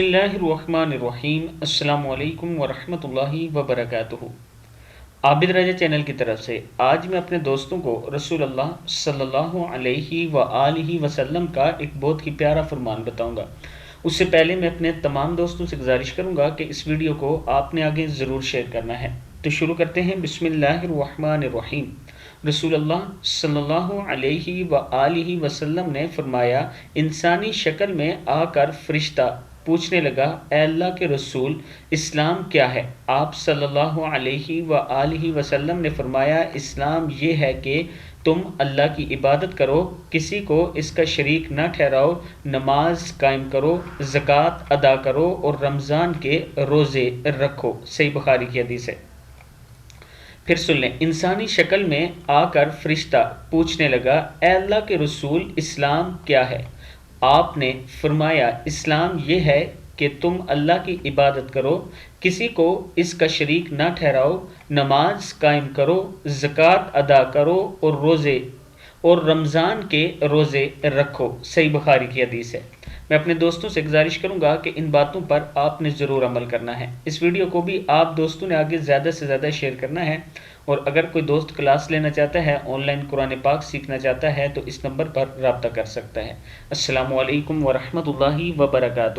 बिस्मिल्लाहिर्रहमानिर्रहीम। अस्सलामु अलैकुम वरहमतुल्लाहि वबरकातुहू। आबिद रजा चैनल की तरफ से आज मैं अपने दोस्तों को रसूलुल्लाह सल्लल्लाहु अलैहि व आलिहि वसल्लम का एक बहुत ही प्यारा फरमान बताऊंगा। उससे पहले मैं अपने तमाम दोस्तों से गुजारिश करूंगा कि इस वीडियो को आपने आगे ज़रूर शेयर करना है। तो शुरू करते हैं। बिस्मिल्लाहिर्रहमानिर्रहीम। रसूलुल्लाह सल्लल्लाहु अलैहि व आलिहि वसल्लम ने फरमाया, इंसानी शक्ल में आकर फरिश्ता पूछने लगा, ए अल्लाह के रसूल, इस्लाम क्या है? आप सल्लल्लाहु अलैहि व आलिहि वसल्लम ने फरमाया, इस्लाम ये है कि तुम अल्लाह की इबादत करो, किसी को इसका शरीक न ठहराओ, नमाज कायम करो, ज़कात अदा करो और रमज़ान के रोज़े रखो। सही बुखारी की हदीस है। फिर सुन लें। इंसानी शक्ल में आकर फरिश्ता पूछने लगा, ए अल्लाह के रसूल, इस्लाम क्या है? आपने फरमाया, इस्लाम ये है कि तुम अल्लाह की इबादत करो, किसी को इसका शरीक ना ठहराओ, नमाज कायम करो, ज़कात अदा करो और रमज़ान के रोज़े रखो। सही बुखारी की हदीस है। मैं अपने दोस्तों से गुजारिश करूंगा कि इन बातों पर आपने ज़रूर अमल करना है। इस वीडियो को भी आप दोस्तों ने आगे ज़्यादा से ज़्यादा शेयर करना है। और अगर कोई दोस्त क्लास लेना चाहता है, ऑनलाइन कुरान पाक सीखना चाहता है, तो इस नंबर पर रब्ता कर सकता है। अस्सलामु अलैकुम वरहमतुल्लाहि वबरकातुहू।